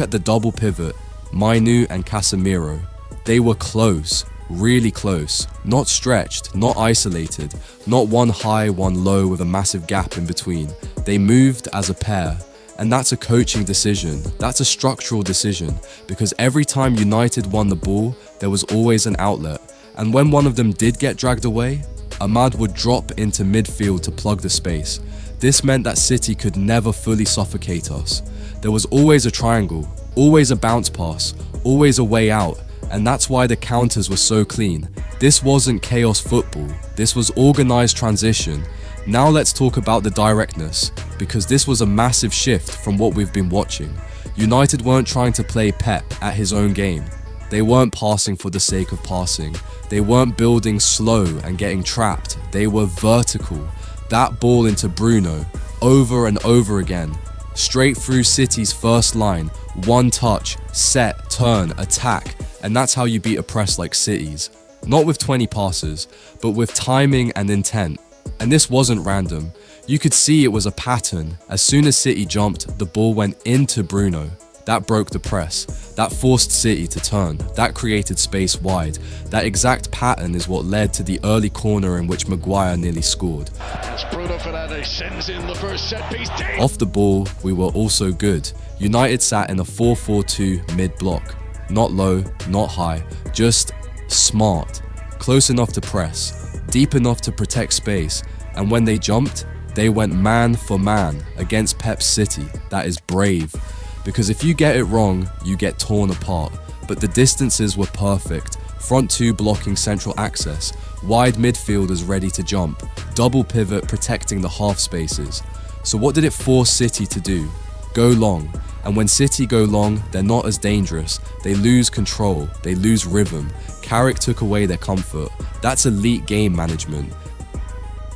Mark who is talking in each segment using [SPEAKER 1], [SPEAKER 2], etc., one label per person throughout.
[SPEAKER 1] At the double pivot, Mainoo and Casemiro, they were close, really close, not stretched, not isolated, not one high, one low with a massive gap in between. They moved as a pair, and that's a coaching decision, that's a structural decision, because every time United won the ball, there was always an outlet, and when one of them did get dragged away, Ahmad would drop into midfield to plug the space. This meant that City could never fully suffocate us. There was always a triangle, always a bounce pass, always a way out, and that's why the counters were so clean. This wasn't chaos football, this was organised transition. Now let's talk about the directness, because this was a massive shift from what we've been watching. United weren't trying to play Pep at his own game. They weren't passing for the sake of passing. They weren't building slow and getting trapped. They were vertical. That ball into Bruno, over and over again. Straight through City's first line, one touch, set, turn, attack, and that's how you beat a press like City's. Not with 20 passes, but with timing and intent. And this wasn't random. You could see it was a pattern. As soon as City jumped, the ball went into Bruno. That broke the press. That forced City to turn. That created space wide. That exact pattern is what led to the early corner in which Maguire nearly scored.
[SPEAKER 2] As Bruno Fernandes sends in the first set piece.
[SPEAKER 1] Off the ball, we were also good. United sat in a 4-4-2 mid-block. Not low, not high, just smart. Close enough to press, deep enough to protect space, and when they jumped, they went man for man against Pep's City. That is brave. Because if you get it wrong, you get torn apart. But the distances were perfect. Front two blocking central access, wide midfielders ready to jump, double pivot protecting the half spaces. So what did it force City to do? Go long. And when City go long, they're not as dangerous. They lose control, they lose rhythm. Carrick took away their comfort. That's elite game management.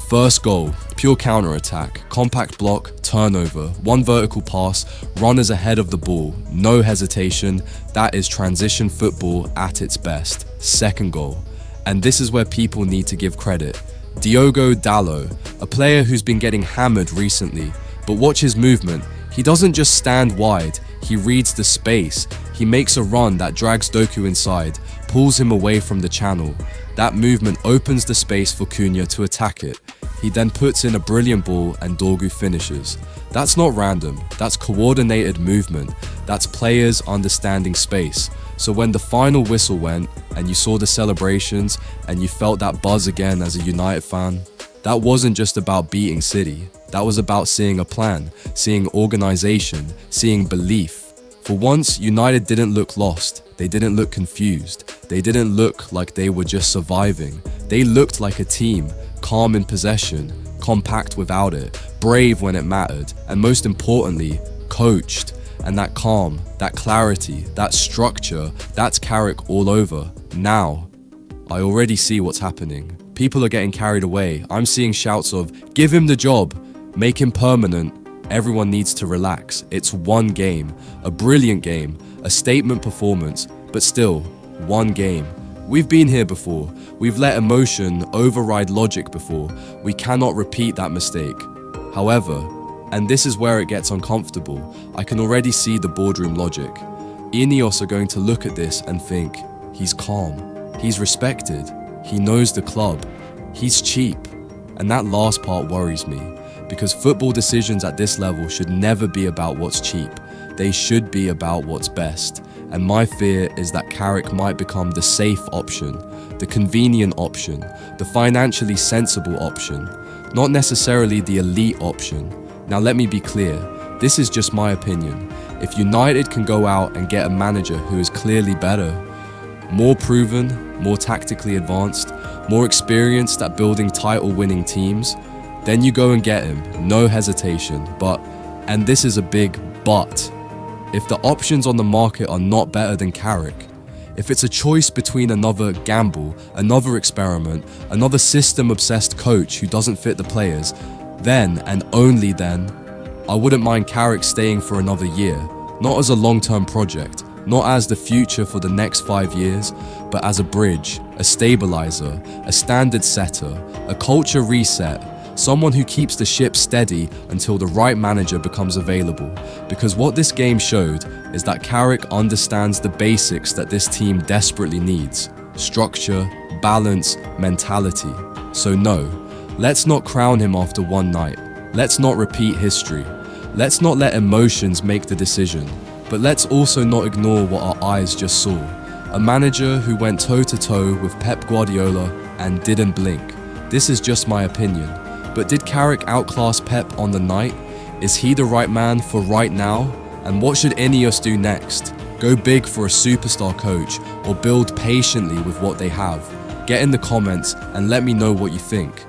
[SPEAKER 1] First goal, pure counter-attack, compact block, turnover, one vertical pass, runners ahead of the ball, no hesitation. That is transition football at its best. Second goal, and this is where people need to give credit. Diogo Dalot, a player who's been getting hammered recently, but watch his movement. He doesn't just stand wide, he reads the space. He makes a run that drags Doku inside, pulls him away from the channel. That movement opens the space for Cunha to attack it. He then puts in a brilliant ball and Dogu finishes. That's not random, that's coordinated movement. That's players understanding space. So when the final whistle went and you saw the celebrations and you felt that buzz again as a United fan, that wasn't just about beating City. That was about seeing a plan, seeing organisation, seeing belief. For once, United didn't look lost. They didn't look confused. They didn't look like they were just surviving. They looked like a team, calm in possession, compact without it, brave when it mattered, and most importantly, coached. And that calm, that clarity, that structure, that's Carrick all over. Now, I already see what's happening. People are getting carried away. I'm seeing shouts of, give him the job, make him permanent. Everyone needs to relax. It's one game, a brilliant game, a statement performance, but still, one game. We've been here before. We've let emotion override logic before. We cannot repeat that mistake. However, and this is where it gets uncomfortable, I can already see the boardroom logic. Ineos are going to look at this and think, he's calm, he's respected, he knows the club, he's cheap. And that last part worries me, because football decisions at this level should never be about what's cheap. They should be about what's best. And my fear is that Carrick might become the safe option, the convenient option, the financially sensible option, not necessarily the elite option. Now let me be clear, this is just my opinion. If United can go out and get a manager who is clearly better, more proven, more tactically advanced, more experienced at building title-winning teams, then you go and get him, no hesitation. But, and this is a big but, if the options on the market are not better than Carrick, if it's a choice between another gamble, another experiment, another system-obsessed coach who doesn't fit the players, then and only then, I wouldn't mind Carrick staying for another year, not as a long-term project, not as the future for the next 5 years, but as a bridge, a stabilizer, a standard setter, a culture reset, Someone who keeps the ship steady until the right manager becomes available. Because what this game showed is that Carrick understands the basics that this team desperately needs: structure, balance, mentality. So no, let's not crown him after one night. Let's not repeat history. Let's not let emotions make the decision. But let's also not ignore what our eyes just saw. A manager who went toe-to-toe with Pep Guardiola and didn't blink. This is just my opinion. But did Carrick outclass Pep on the night? Is he the right man for right now? And what should Ineos do next? Go big for a superstar coach or build patiently with what they have? Get in the comments and let me know what you think.